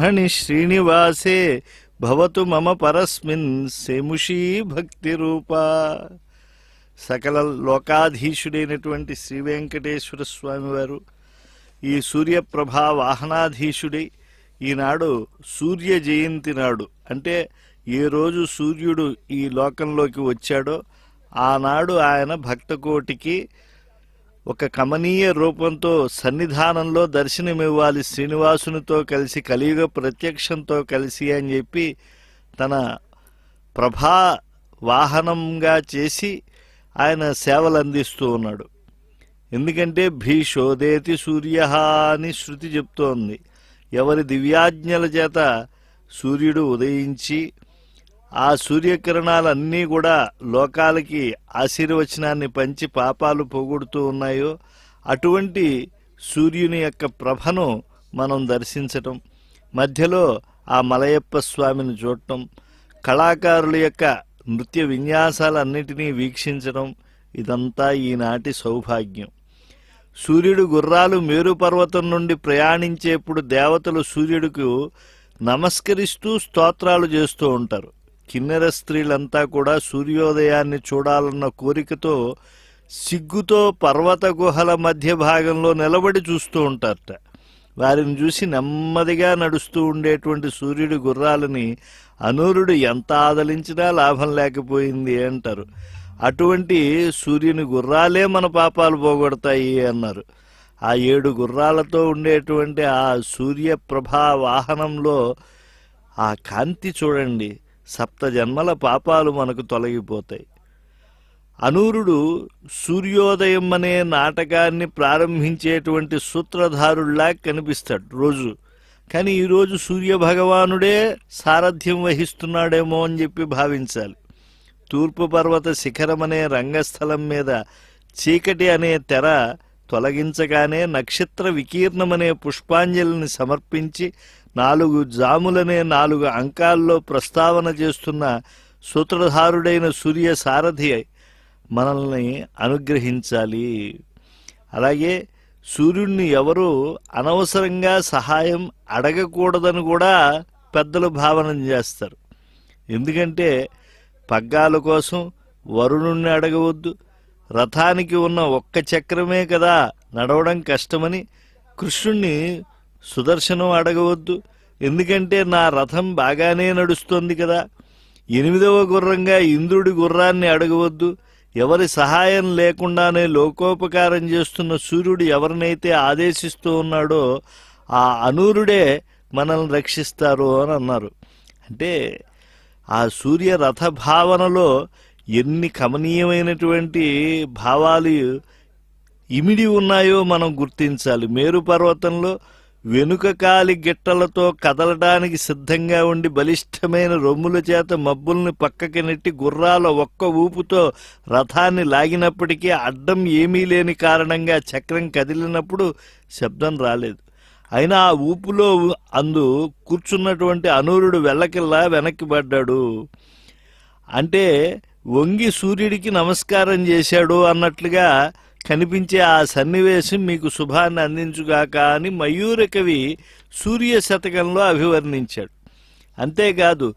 హని శ్రీనివాసే భవతు మమ పరస్మిన్ సేముషీ భక్తి రూపా. సకల లోకాధీశుడైనటువంటి శ్రీ వెంకటేశ్వర స్వామి వారు ఈ సూర్యప్రభా వాహనాధీశుడై ఈనాడు సూర్య జయంతి నాడు, అంటే ఏ రోజు సూర్యుడు ఈ లోకంలోకి వచ్చాడో ఆనాడు ఆయన భక్తకోటికి ఒక కమనీయ రూపంతో సన్నిధానంలో దర్శనమివ్వాలి శ్రీనివాసునితో కలిసి, కలియుగ ప్రత్యక్షంతో కలిసి అని చెప్పి తన ప్రభా వాహనంగా చేసి ఆయన సేవలు అందిస్తూ ఉన్నాడు. ఎందుకంటే భీషోదేతి సూర్య అని శృతి చెప్తోంది. ఎవరి దివ్యాజ్ఞల చేత సూర్యుడు ఉదయించి ఆ సూర్యకిరణాలన్నీ కూడా లోకాలకి ఆశీర్వచనాన్ని పంచి పాపాలు పోగొడుతూ ఉన్నాయో అటువంటి సూర్యుని యొక్క ప్రభను మనం దర్శించటం, మధ్యలో ఆ మలయప్ప స్వామిని చూడటం, కళాకారుల యొక్క నృత్య విన్యాసాలన్నిటినీ వీక్షించడం, ఇదంతా ఈనాటి సౌభాగ్యం. సూర్యుడు గుర్రాలు మేరు పర్వతం నుండి ప్రయాణించేప్పుడు దేవతలు సూర్యుడికి నమస్కరిస్తూ స్తోత్రాలు చేస్తూ ఉంటారు. కిన్నెర స్త్రీలంతా కూడా సూర్యోదయాన్ని చూడాలన్న కోరికతో సిగ్గుతో పర్వత గుహల మధ్య భాగంలో నిలబడి చూస్తూ ఉంటారట. వారిని చూసి నెమ్మదిగా నడుస్తూ ఉండేటువంటి సూర్యుడి గుర్రాలని అనూరుడు ఎంత ఆదలించినా లాభం లేకపోయింది అంటారు. అటువంటి సూర్యుని గుర్రాలే మన పాపాలు పోగొడతాయి అన్నారు. ఆ 7 గుర్రాలతో ఉండేటువంటి ఆ సూర్యప్రభా వాహనంలో ఆ కాంతి చూడండి, 7 జన్మల పాపాలు మనకు తొలగిపోతాయి. అనూరుడు సూర్యోదయం అనే నాటకాన్ని ప్రారంభించేటువంటి సూత్రధారుల్లా కనిపిస్తాడు రోజు. కానీ ఈరోజు సూర్యభగవానుడే సారథ్యం వహిస్తున్నాడేమో అని చెప్పి భావించాలి. తూర్పు పర్వత శిఖరమనే రంగస్థలం మీద చీకటి అనే తెర తొలగించగానే నక్షత్ర వికీర్ణమనే పుష్పాంజలిని సమర్పించి 4 జాములనే 4 అంకాల్లో ప్రస్తావన చేస్తున్న సూత్రధారుడైన సూర్య సారథి మనల్ని అనుగ్రహించాలి. అలాగే సూర్యుడిని ఎవరు అనవసరంగా సహాయం అడగకూడదని కూడా పెద్దలు భావన చేస్తారు. ఎందుకంటే పగ్గాల కోసం వరుణుణ్ణి అడగవద్దు, రథానికి ఉన్న 1 చక్రమే కదా నడవడం కష్టమని కృష్ణుణ్ణి సుదర్శనం అడగవద్దు, ఎందుకంటే నా రథం బాగానే నడుస్తోంది కదా. 8వ గుర్రంగా ఇంద్రుడి గుర్రాన్ని అడగవద్దు. ఎవరి సహాయం లేకుండానే లోకోపకారం చేస్తున్న సూర్యుడు ఎవరినైతే ఆదేశిస్తూ ఉన్నాడో ఆ అనూరుడే మనల్ని రక్షిస్తారు అని అన్నారు. అంటే ఆ సూర్య రథ భావనలో ఎన్ని కమనీయమైనటువంటి భావాలు ఇమిడి ఉన్నాయో మనం గుర్తించాలి. మేరు పర్వతంలో వెనుక కాలి గిట్టలతో కదలడానికి సిద్ధంగా ఉండి బలిష్టమైన రొమ్ముల చేత మబ్బుల్ని పక్కకి నెట్టి గుర్రాల 1 ఊపుతో రథాన్ని లాగినప్పటికీ అడ్డం ఏమీ లేని కారణంగా చక్రం కదిలినప్పుడు శబ్దం రాలేదు. అయినా ఆ ఊపులో కూర్చున్నటువంటి అనూరుడు వెళ్ళకిల్లా వెనక్కి పడ్డాడు. అంటే వంగి సూర్యుడికి నమస్కారం చేశాడు అన్నట్లుగా కనిపించే ఆ సన్నివేశం మీకు శుభాన్ని అందించుగాక అని మయూర కవి సూర్య శతకంలో అభివర్ణించాడు. అంతేకాదు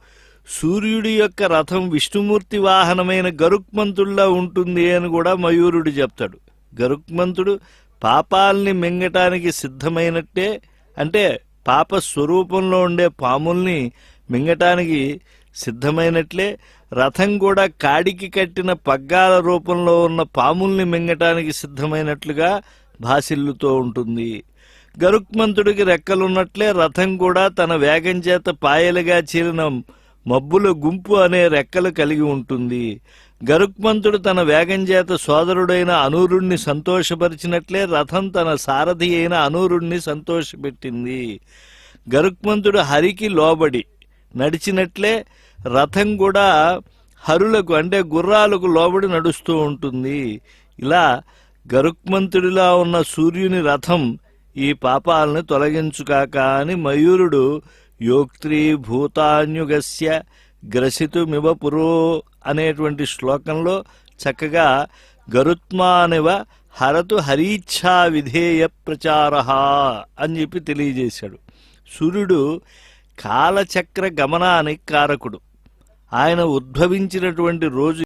సూర్యుడి యొక్క రథం విష్ణుమూర్తి వాహనమైన గరుక్మంతుడిలా ఉంటుంది అని కూడా మయూరుడు చెప్తాడు. గరుక్మంతుడు పాపాల్ని మింగటానికి సిద్ధమైనట్టే, అంటే పాప స్వరూపంలో ఉండే పాముల్ని మింగటానికి సిద్ధమైనట్లే రథం కూడా కాడికి కట్టిన పగ్గాల రూపంలో ఉన్న పాముల్ని మింగటానికి సిద్ధమైనట్లుగా భాసిల్లుతూ ఉంటుంది. గరుక్మంతుడికి రెక్కలున్నట్లే రథం కూడా తన వేగం చేత పాయలుగా చీలిన మబ్బుల గుంపు అనే రెక్కలు కలిగి ఉంటుంది. గరుక్మంతుడు తన వేగం చేత సోదరుడైన అనూరుణ్ణి సంతోషపరిచినట్లే రథం తన సారథి అయిన అనూరుణ్ణి సంతోషపెట్టింది. గరుక్మంతుడు హరికి లోబడి నడిచినట్లే రథం కూడా హరులకు అంటే గుర్రాలకు లోబడి నడుస్తూ ఉంటుంది. ఇలా గరుక్మంతుడిలా ఉన్న సూర్యుని రథం ఈ పాపాలను తొలగించుకాక అని మయూరుడు యోక్త్రీ భూతాన్యుగస్య గ్రసితుమివ పురో అనేటువంటి శ్లోకంలో చక్కగా గరుత్మానివ హరతు హరీచ్ఛా విధేయ ప్రచార అని చెప్పి తెలియజేశాడు. సూర్యుడు కాలచక్ర గమనానికి కారకుడు. ఆయన ఉద్భవించినటువంటి రోజు